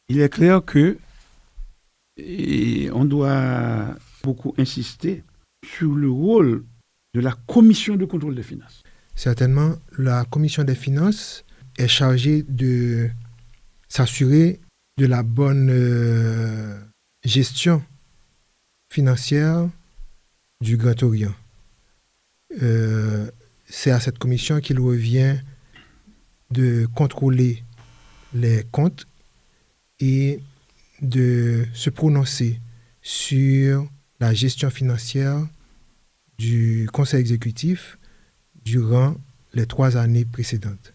il est clair que on doit beaucoup insister sur le rôle de la commission de contrôle des finances. Certainement, la commission des finances est chargée de s'assurer de la bonne gestion financière du Grand Orient. C'est à cette commission qu'il revient de contrôler les comptes et de se prononcer sur la gestion financière du conseil exécutif durant les 3 années précédentes.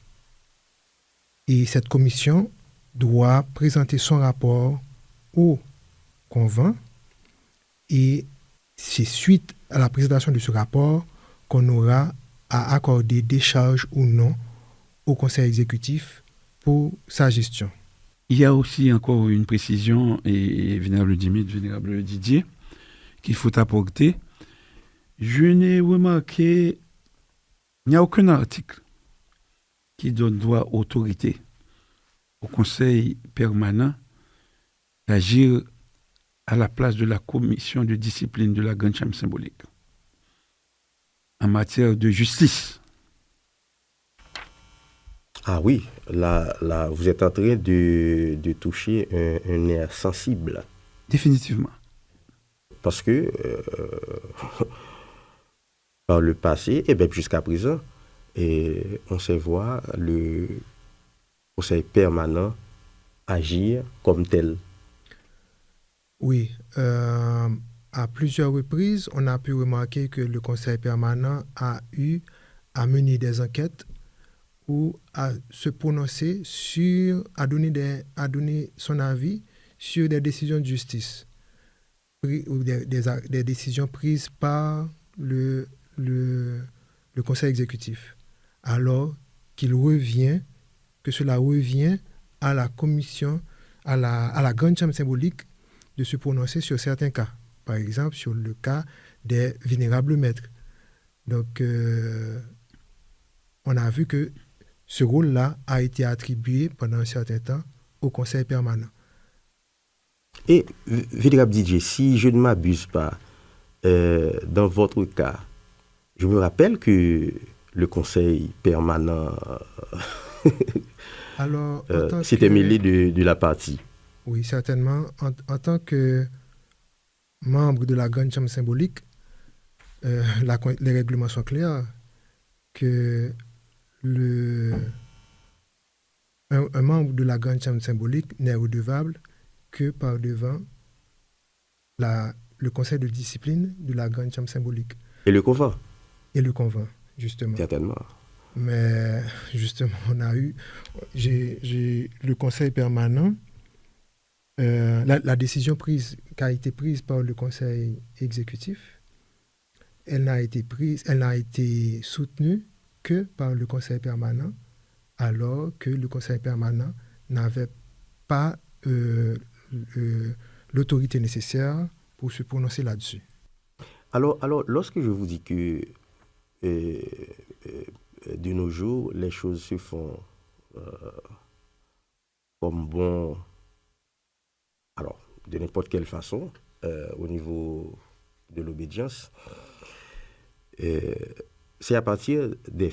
Et cette commission doit présenter son rapport au convent et c'est suite à la présentation de ce rapport qu'on aura à accorder des charges ou non au conseil exécutif pour sa gestion. Il y a aussi encore une précision, et vénérable Dimitri, vénérable Didier, qu'il faut apporter. Je n'ai remarqué, il n'y a aucun article qui donne droit autorité au conseil permanent d'agir à la place de la commission de discipline de la Grande Chambre symbolique en matière de justice. Ah oui, là, vous êtes en train de toucher un nerf sensible. Définitivement. Parce que par le passé, et même jusqu'à présent, on sait voir le conseil permanent agir comme tel. Oui, à plusieurs reprises, on a pu remarquer que le conseil permanent a eu à mener des enquêtes ou à se prononcer sur, à donner son avis sur des décisions de justice ou des décisions prises par le conseil exécutif. Alors que cela revient à la commission, à la Grande Chambre symbolique de se prononcer sur certains cas. Par exemple, sur le cas des vénérables maîtres. Donc, on a vu que ce rôle-là a été attribué pendant un certain temps au conseil permanent. Et, vénérable DJ, si je ne m'abuse pas, dans votre cas, je me rappelle que le conseil permanent Alors, s'était mêlé de la partie. Oui, certainement. En tant que membre de la Grande Chambre symbolique, les règlements sont clairs que un membre de la Grande Chambre symbolique n'est redevable que par devant le conseil de discipline de la Grande Chambre symbolique. Et le convent. Et le convent, justement. Certainement. Mais justement, j'ai le conseil permanent, la décision qui a été prise par le conseil exécutif, elle n'a été soutenue que par le conseil permanent, alors que le conseil permanent n'avait pas l'autorité nécessaire pour se prononcer là-dessus. Alors, lorsque je vous dis que de nos jours, les choses se font comme bon, alors, de n'importe quelle façon, au niveau de l'obédience, c'est à partir des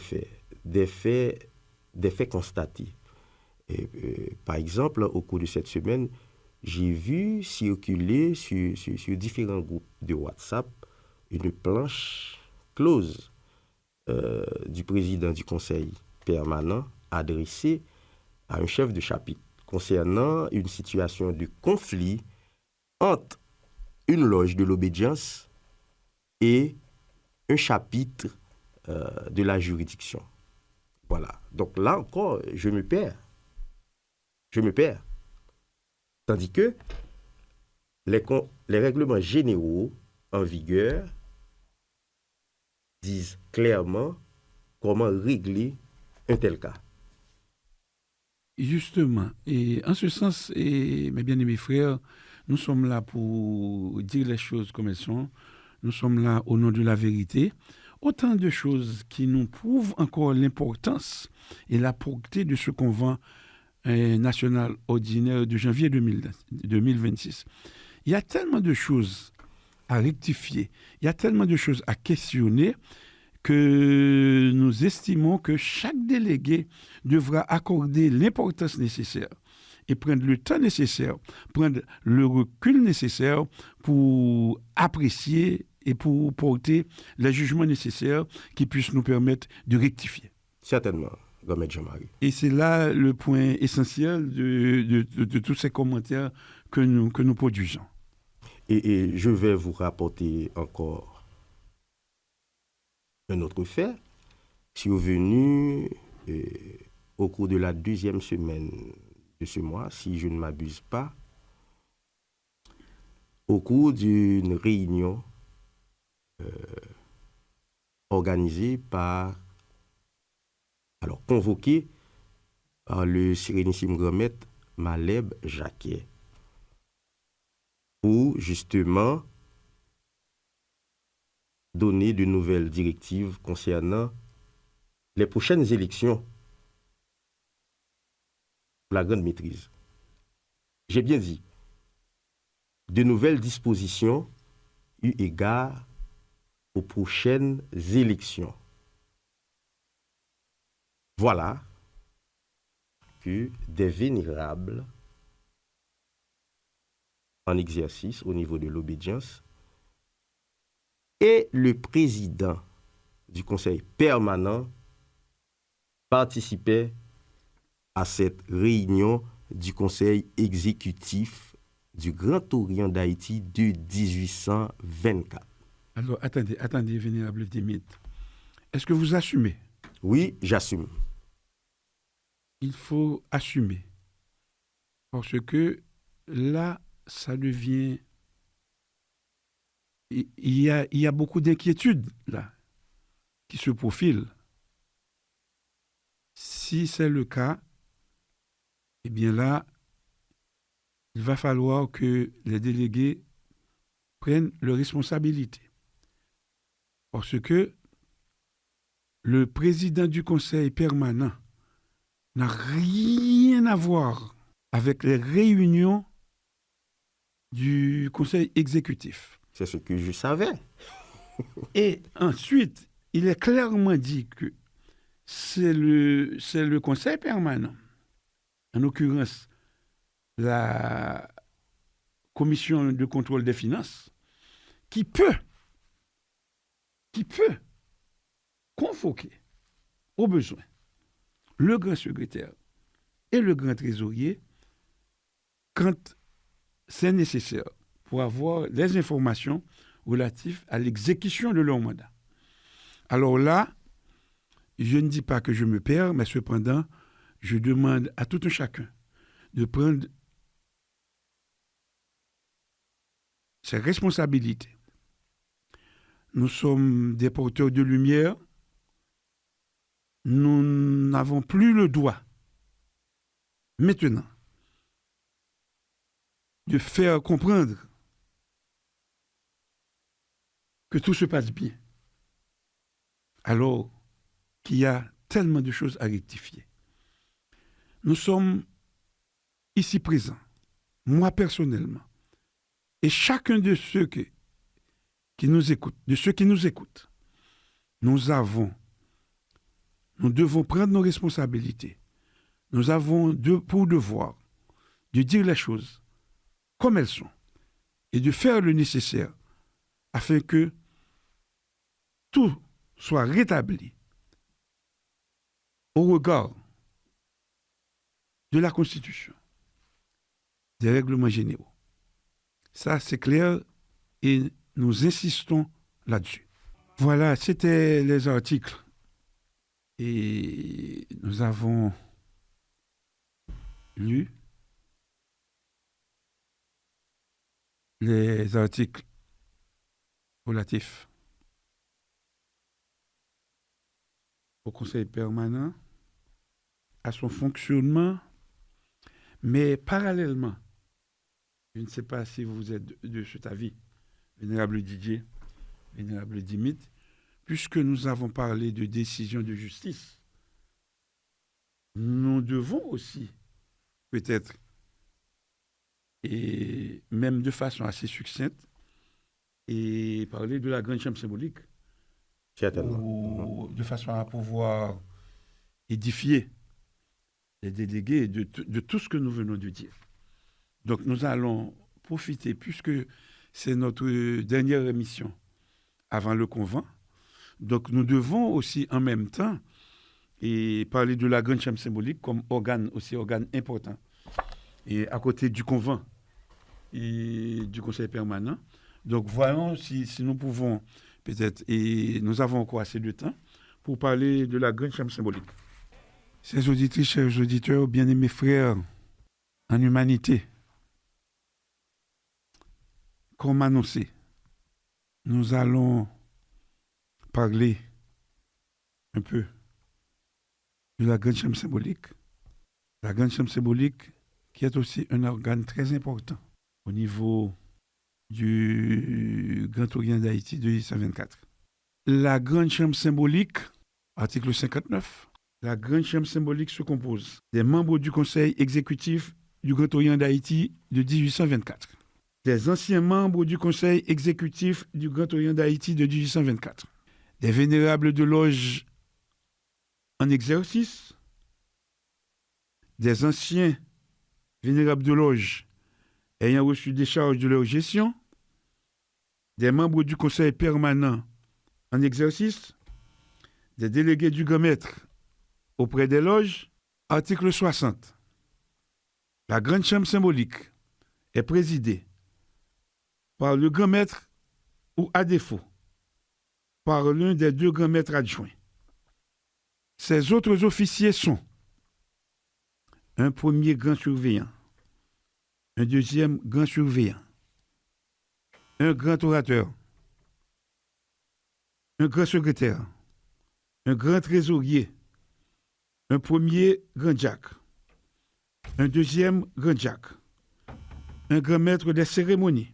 faits constatés. Par exemple, au cours de cette semaine, j'ai vu circuler sur différents groupes de WhatsApp une planche close du président du conseil permanent adressée à un chef de chapitre concernant une situation de conflit entre une loge de l'obédience et un chapitre de la juridiction. Voilà. Donc là encore, je me perds. Tandis que les règlements généraux en vigueur disent clairement comment régler un tel cas. Justement, et en ce sens, mes bien-aimés frères, nous sommes là pour dire les choses comme elles sont. Nous sommes là au nom de la vérité. Autant de choses qui nous prouvent encore l'importance et la portée de ce convent national ordinaire de janvier 2026. Il y a tellement de choses à rectifier, il y a tellement de choses à questionner que nous estimons que chaque délégué devra accorder l'importance nécessaire et prendre le temps nécessaire, prendre le recul nécessaire pour apprécier et pour porter les jugements nécessaires qui puissent nous permettre de rectifier. Certainement, Gomet Jean-Marie. Et c'est là le point essentiel de tous ces commentaires que nous produisons. Et je vais vous rapporter encore un autre fait. Survenu au cours de la 2e semaine de ce mois, si je ne m'abuse pas, au cours d'une réunion organisée convoquée par le Sérénissime Grand Maître Maleb Jacquet, pour justement donner de nouvelles directives concernant les prochaines élections pour la grande maîtrise. J'ai bien dit, de nouvelles dispositions eu égard aux prochaines élections. Voilà que des vénérables en exercice au niveau de l'obédience et le président du conseil permanent participaient à cette réunion du conseil exécutif du Grand Orient d'Haïti de 1824. Alors, attendez, vénérable Dimitri. Est-ce que vous assumez? Oui, j'assume. Il faut assumer. Parce que là, ça devient... Il y a beaucoup d'inquiétudes là qui se profilent. Si c'est le cas, eh bien là, il va falloir que les délégués prennent leurs responsabilités. Parce que le président du conseil permanent n'a rien à voir avec les réunions du conseil exécutif. C'est ce que je savais. Et ensuite, il est clairement dit que c'est le conseil permanent, en l'occurrence la commission de contrôle des finances, qui peut convoquer au besoin le grand secrétaire et le grand trésorier quand c'est nécessaire pour avoir des informations relatives à l'exécution de leur mandat. Alors là, je ne dis pas que je me perds, mais cependant, je demande à tout un chacun de prendre ses responsabilités. Nous sommes des porteurs de lumière. Nous n'avons plus le droit, maintenant, de faire comprendre que tout se passe bien, alors qu'il y a tellement de choses à rectifier. Nous sommes ici présents, moi personnellement, et chacun de ceux qui nous écoutent, nous devons prendre nos responsabilités. Nous avons pour devoir de dire les choses comme elles sont et de faire le nécessaire afin que tout soit rétabli au regard de la Constitution, des règlements généraux. Ça, c'est clair et nous insistons là-dessus. Voilà, c'était les articles. Et nous avons lu les articles relatifs au Conseil permanent, à son fonctionnement, mais parallèlement, je ne sais pas si vous êtes de cet avis, Vénérable Didier, Vénérable Dimitri, puisque nous avons parlé de décision de justice, nous devons aussi peut-être, et même de façon assez succincte, et parler de la grande chambre symbolique, Certainement. ou de façon à pouvoir édifier les délégués de tout ce que nous venons de dire. Donc nous allons profiter, puisque c'est notre dernière émission avant le convent, donc nous devons aussi en même temps et parler de la grande chambre symbolique comme organe important, et à côté du convent et du conseil permanent. Donc voyons si nous pouvons peut-être, et nous avons encore assez de temps, pour parler de la grande chambre symbolique. Chers auditrices, chers auditeurs, bien-aimés frères en humanité, comme annoncé, nous allons parler un peu de la grande chambre symbolique. La grande chambre symbolique qui est aussi un organe très important au niveau du Grand Orient d'Haïti de 1824. La grande chambre symbolique, article 59, la grande chambre symbolique se compose des membres du conseil exécutif du Grand Orient d'Haïti de 1824, des anciens membres du conseil exécutif du Grand Orient d'Haïti de 1824, des vénérables de loge en exercice, des anciens vénérables de loge ayant reçu des charges de leur gestion, des membres du conseil permanent en exercice, des délégués du grand maître auprès des loges. Article 60. La grande chambre symbolique est présidée par le grand maître ou, à défaut, par l'un des deux grands maîtres adjoints. Ses autres officiers sont un premier grand surveillant, un deuxième grand surveillant, un grand orateur, un grand secrétaire, un grand trésorier, un premier grand diacre, un deuxième grand diacre, un grand maître des cérémonies,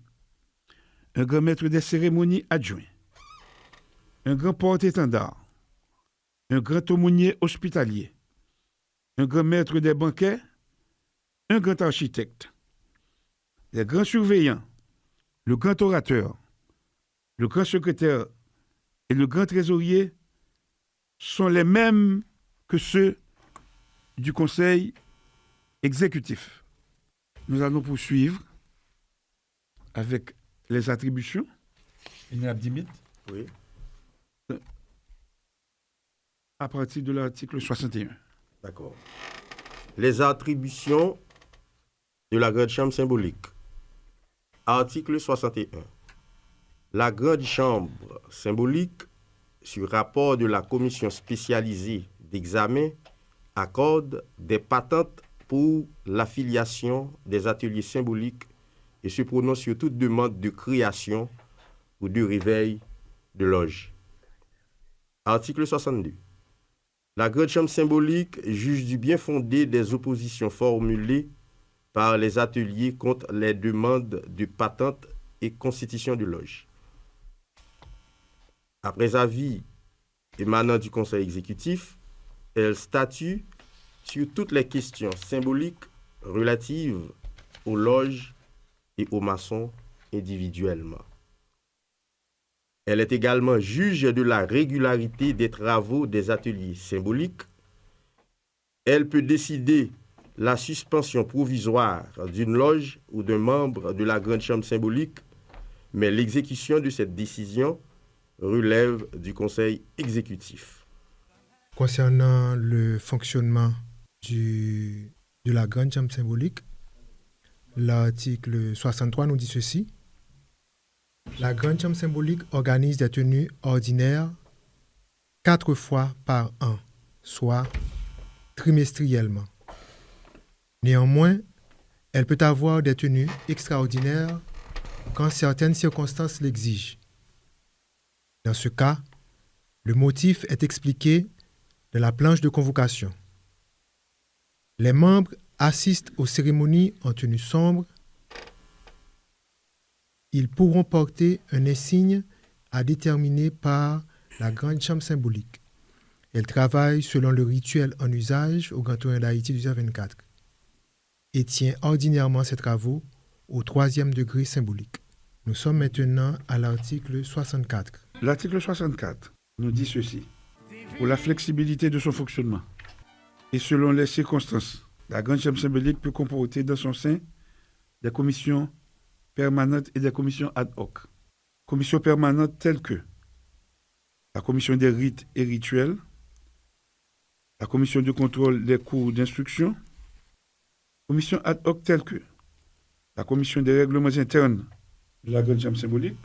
un grand maître des cérémonies adjoint, un grand porte-étendard, un grand aumônier hospitalier, un grand maître des banquets, un grand architecte, les grands surveillants, le grand orateur, le grand secrétaire et le grand trésorier sont les mêmes que ceux du conseil exécutif. Nous allons poursuivre avec les attributions. Oui. À partir de l'article 61. D'accord. Les attributions de la grande chambre symbolique. Article 61. La grande chambre symbolique, sur rapport de la commission spécialisée d'examen, accorde des patentes pour l'affiliation des ateliers symboliques et se prononce sur toute demande de création ou de réveil de loge. Article 62. La grande chambre symbolique juge du bien fondé des oppositions formulées par les ateliers contre les demandes de patente et constitution de loge. Après avis émanant du conseil exécutif, elle statue sur toutes les questions symboliques relatives aux loges et aux maçons individuellement. Elle est également juge de la régularité des travaux des ateliers symboliques. Elle peut décider la suspension provisoire d'une loge ou d'un membre de la grande chambre symbolique, mais l'exécution de cette décision relève du conseil exécutif. Concernant le fonctionnement de la grande chambre symbolique, l'article 63 nous dit ceci. La grande chambre symbolique organise des tenues ordinaires 4 fois par an, soit trimestriellement. Néanmoins, elle peut avoir des tenues extraordinaires quand certaines circonstances l'exigent. Dans ce cas, le motif est expliqué dans la planche de convocation. Les membres assistent aux cérémonies en tenue sombre. Ils pourront porter un insigne à déterminer par la grande chambre symbolique. Elle travaille selon le rituel en usage au Grand Orient d'Haïti du 24. et tient ordinairement ses travaux au troisième degré symbolique. Nous sommes maintenant à l'article 64. L'article 64 nous dit ceci. Pour la flexibilité de son fonctionnement et selon les circonstances, la grande chambre symbolique peut comporter dans son sein des commissions permanentes et des commissions ad hoc. Commissions permanentes telles que la commission des rites et rituels, la commission de contrôle des cours d'instruction, commission ad hoc telles que la commission des règlements internes de la grande chambre symbolique,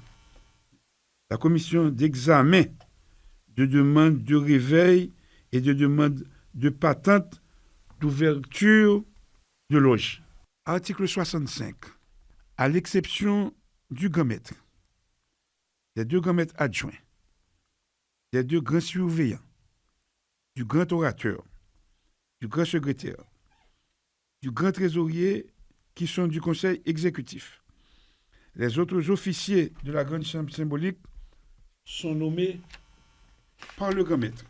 la commission d'examen de demande de réveil et de demande de patente d'ouverture de loge. Article 65. À l'exception du grand maître, des deux grands maîtres adjoints, des deux grands surveillants, du grand orateur, du grand secrétaire, du grand trésorier qui sont du conseil exécutif. Les autres officiers de la grande chambre symbolique sont nommés par le grand maître.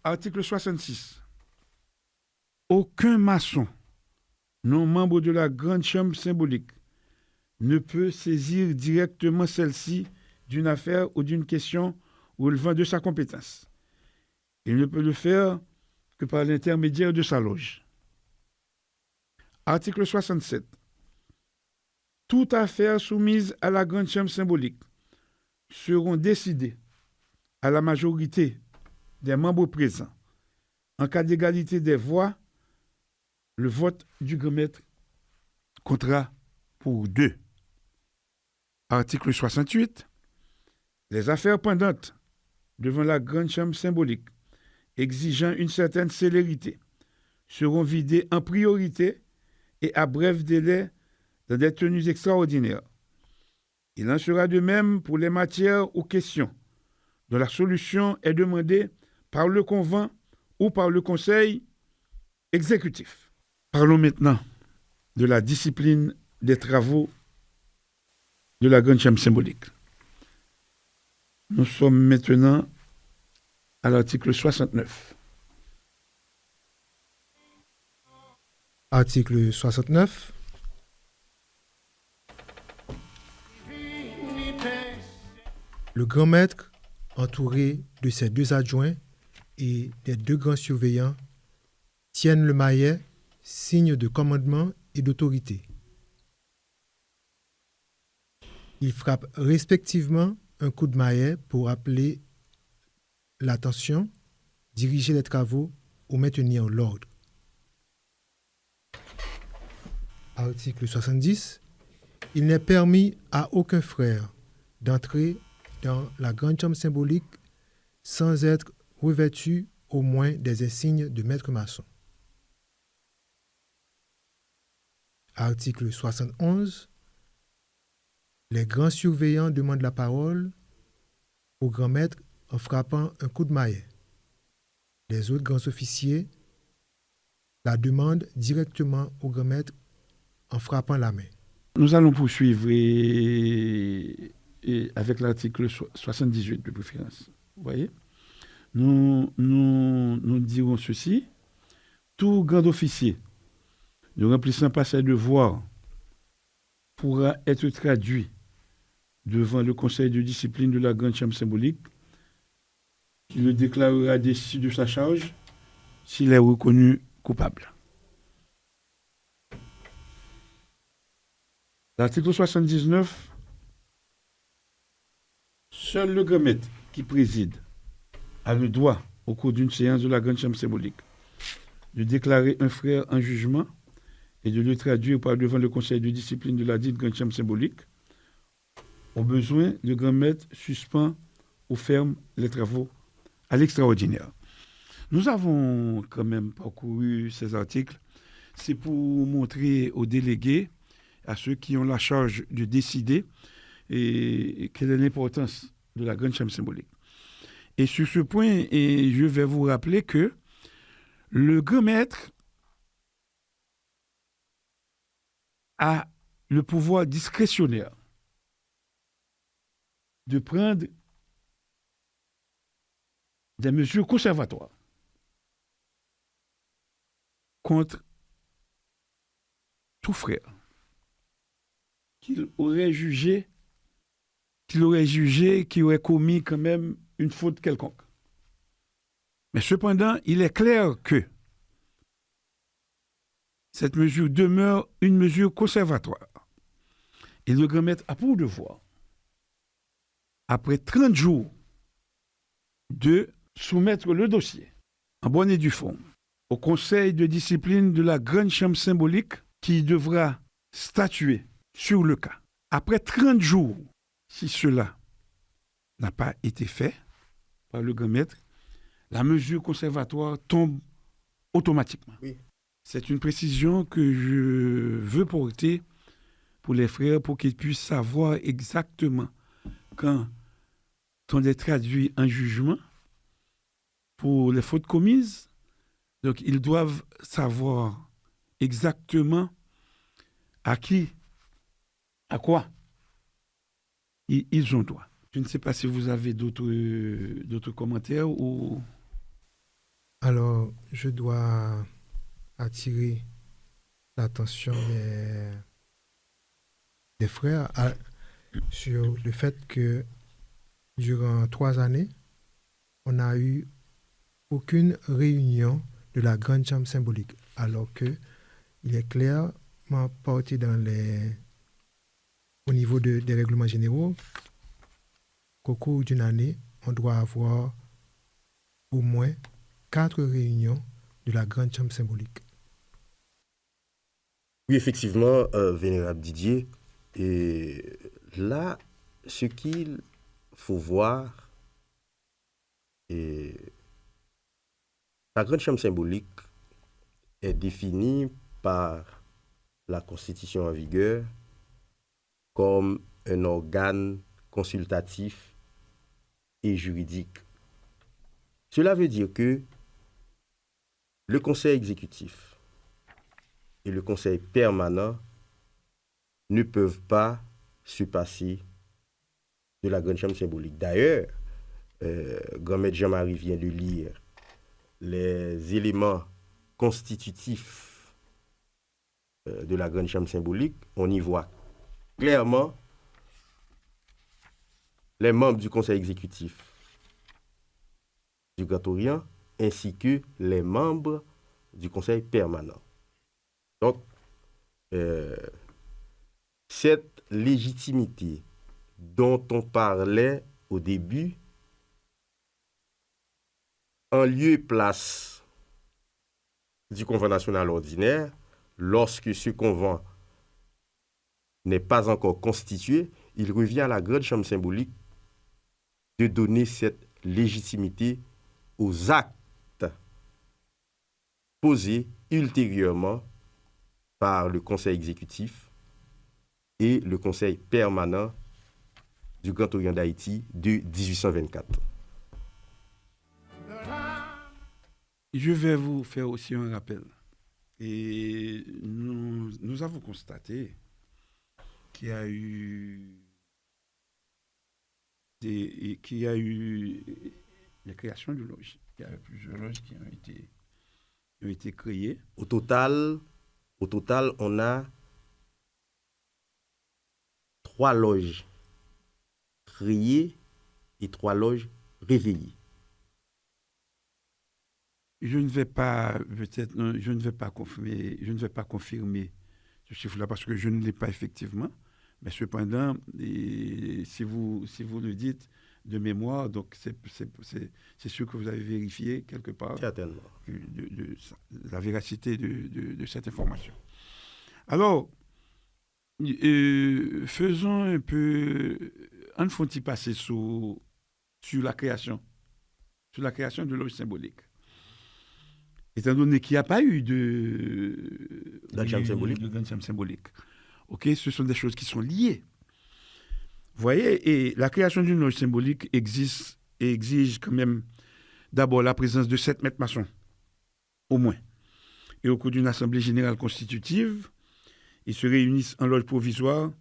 Article 66. Aucun maçon, non membre de la grande chambre symbolique, ne peut saisir directement celle-ci d'une affaire ou d'une question relevant de sa compétence. Il ne peut le faire que par l'intermédiaire de sa loge. Article 67. Toute affaire soumise à la grande chambre symbolique seront décidées à la majorité des membres présents. En cas d'égalité des voix, le vote du grand maître comptera pour 2. Article 68. Les affaires pendantes devant la grande chambre symbolique exigeant une certaine célérité seront vidées en priorité et à bref délai dans des tenues extraordinaires. Il en sera de même pour les matières ou questions dont la solution est demandée par le convent ou par le conseil exécutif. Parlons maintenant de la discipline des travaux de la grande chambre symbolique. Nous sommes maintenant à l'article 69. Article 69. Le grand maître, entouré de ses deux adjoints et des deux grands surveillants, tiennent le maillet, signe de commandement et d'autorité. Ils frappent respectivement un coup de maillet pour appeler l'attention, diriger les travaux ou maintenir l'ordre. Article 70. Il n'est permis à aucun frère d'entrer dans la grande chambre symbolique sans être revêtu au moins des insignes de maître maçon. Article 71. Les grands surveillants demandent la parole au grand maître en frappant un coup de maillet. Les autres grands officiers la demandent directement au grand maître en frappant la main. Nous allons poursuivre avec l'article 78 de préférence. Vous voyez, nous dirons ceci. Tout grand officier ne remplissant pas ses devoirs pourra être traduit devant le conseil de discipline de la grande chambre symbolique. Il le déclarera déchu de sa charge s'il est reconnu coupable. L'article 79. Seul le grand maître qui préside a le droit, au cours d'une séance de la grande chambre symbolique, de déclarer un frère en jugement et de le traduire par devant le conseil de discipline de la dite grande chambre symbolique. Au besoin, le grand maître suspend ou ferme les travaux à l'extraordinaire. Nous avons quand même parcouru ces articles. C'est pour montrer aux délégués, à ceux qui ont la charge de décider, et quelle est l'importance de la grande chambre symbolique. Et sur ce point, je vais vous rappeler que le grand maître a le pouvoir discrétionnaire de prendre des mesures conservatoires. contre tout frère qu'il aurait jugé qui aurait commis quand même une faute quelconque. Mais cependant, il est clair que cette mesure demeure une mesure conservatoire. Et le grand maître a pour devoir, après 30 jours, de soumettre le dossier en bonne et due forme au conseil de discipline de la grande chambre symbolique qui devra statuer sur le cas. Après 30 jours, si cela n'a pas été fait par le grand maître, la mesure conservatoire tombe automatiquement. Oui. C'est une précision que je veux porter pour les frères pour qu'ils puissent savoir exactement quand on est traduit en jugement pour les fautes commises. Donc, ils doivent savoir exactement à qui, à quoi ils ont droit. Je ne sais pas si vous avez d'autres commentaires ou... Alors, je dois attirer l'attention des frères sur le fait que durant 3 années, on n'a eu aucune réunion de la grande chambre symbolique, alors que il est clairement porté au niveau des règlements généraux qu'au cours d'une année, on doit avoir au moins 4 réunions de la grande chambre symbolique. Oui, effectivement, Vénérable Didier. Et là, ce qu'il faut voir, et la grande chambre symbolique est définie par la Constitution en vigueur comme un organe consultatif et juridique. Cela veut dire que le conseil exécutif et le conseil permanent ne peuvent pas se passer de la grande chambre symbolique. D'ailleurs, Grand-Maître Jean-Marie vient de lire les éléments constitutifs de la grande chambre symbolique. On y voit clairement les membres du conseil exécutif du Grand Orient ainsi que les membres du conseil permanent. Donc, cette légitimité dont on parlait au début, en lieu et place du convent national ordinaire, lorsque ce convent n'est pas encore constitué, il revient à la grande chambre symbolique de donner cette légitimité aux actes posés ultérieurement par le conseil exécutif et le conseil permanent du Grand Orient d'Haïti de 1824. Je vais vous faire aussi un rappel. Et nous avons constaté qu'il y a eu la création de loges. Il y a plusieurs loges qui ont été créées. Au total, on a 3 loges créées et 3 loges réveillées. Je ne vais pas confirmer ce chiffre-là parce que je ne l'ai pas effectivement. Mais cependant, si vous le dites de mémoire, donc c'est sûr que vous avez vérifié quelque part. Certainement. De la véracité de cette information. Alors, faisons un peu, en faut-il passer sur la création de loges symboliques. Étant donné qu'il n'y a pas eu de grande chambre symbolique. Ok, ce sont des choses qui sont liées. Vous voyez, et la création d'une loge symbolique exige quand même d'abord la présence de 7 maîtres maçons, au moins. Et au cours d'une assemblée générale constitutive, ils se réunissent en loge provisoire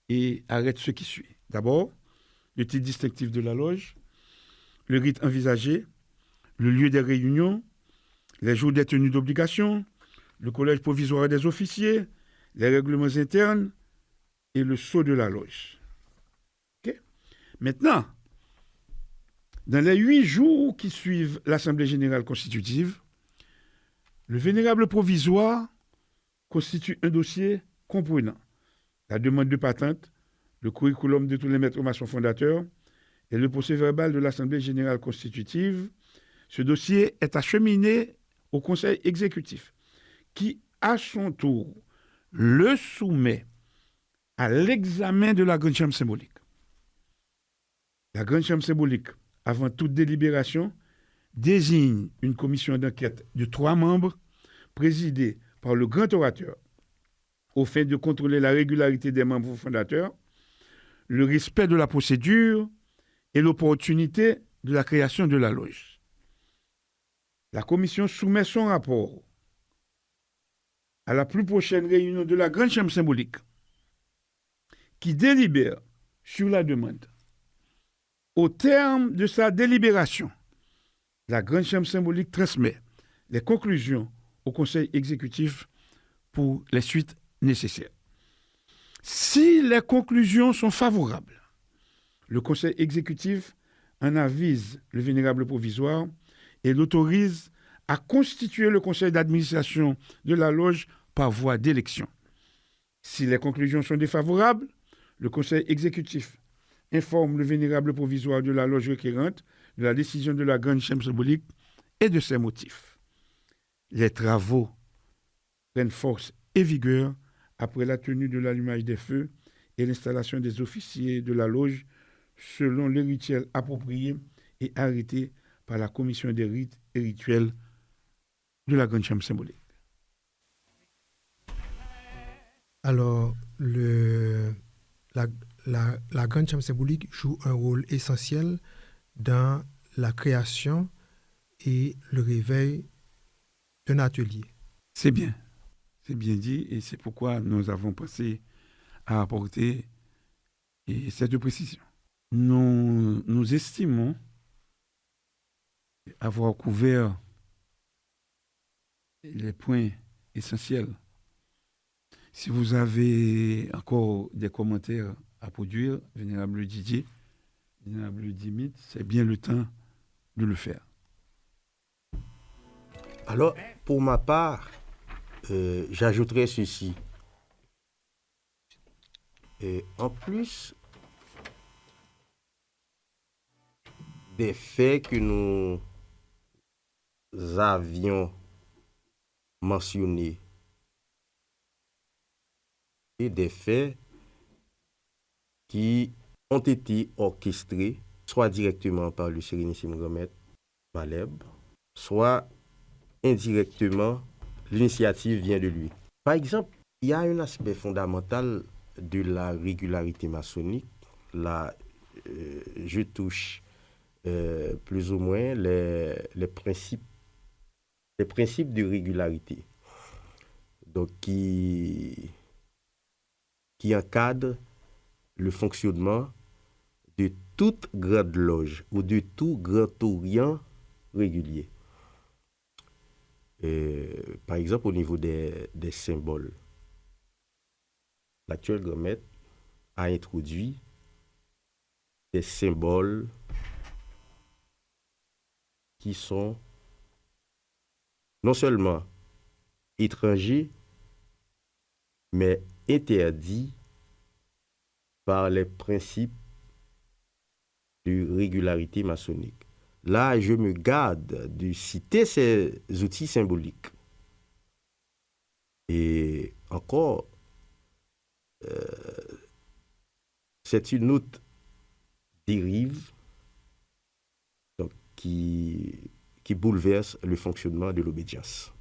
et arrêtent ce qui suit. D'abord, le titre distinctif de la loge, le rite envisagé, le lieu des réunions, les jours des tenues d'obligation, le collège provisoire des officiers, les règlements internes et le sceau de la loge. Okay? Maintenant, dans les 8 jours qui suivent l'Assemblée générale constitutive, le vénérable provisoire constitue un dossier comprenant la demande de patente, le curriculum de tous les maîtres maçons fondateurs et le procès-verbal de l'Assemblée générale constitutive. Ce dossier est acheminé au Conseil exécutif, qui, à son tour, le soumet à l'examen de la Grande Chambre symbolique. La Grande Chambre symbolique, avant toute délibération, désigne une commission d'enquête de 3 membres, présidée par le grand orateur, au fait de contrôler la régularité des membres fondateurs, le respect de la procédure et l'opportunité de la création de la loge. La commission soumet son rapport à la plus prochaine réunion de la Grande Chambre symbolique, qui délibère sur la demande. Au terme de sa délibération, la Grande Chambre symbolique transmet les conclusions au Conseil exécutif pour les suites nécessaires. Si les conclusions sont favorables, le Conseil exécutif en avise le vénérable provisoire et l'autorise à constituer le conseil d'administration de la loge par voie d'élection. Si les conclusions sont défavorables, le conseil exécutif informe le vénérable provisoire de la loge requérante de la décision de la Grande Chambre symbolique et de ses motifs. Les travaux prennent force et vigueur après la tenue de l'allumage des feux et l'installation des officiers de la loge selon les rituels appropriés et arrêtés par la commission des rites et rituels de la Grande Chambre symbolique. Alors, la Grande Chambre symbolique joue un rôle essentiel dans la création et le réveil d'un atelier. C'est bien dit, et c'est pourquoi nous avons pensé à apporter cette précision. Nous estimons avoir couvert les points essentiels. Si vous avez encore des commentaires à produire, vénérable Didier, vénérable Dimit, c'est bien le temps de le faire. Alors, pour ma part, j'ajouterai ceci. Et en plus des faits que nous avions mentionnés, et des faits qui ont été orchestrés soit directement par le Sérénissime Grand Maître Maleb, soit indirectement, l'initiative vient de lui. Par exemple, il y a un aspect fondamental de la régularité maçonnique. Là, je touche plus ou moins les principes de régularité. Donc, qui encadre le fonctionnement de toute grande loge ou de tout grand orient régulier. Par exemple, au niveau des symboles, l'actuel grand maître a introduit des symboles qui sont non seulement étrangers, mais interdits par les principes de régularité maçonnique. Là, je me garde de citer ces outils symboliques. Et encore, c'est une autre dérive donc, qui bouleverse le fonctionnement de l'obédience.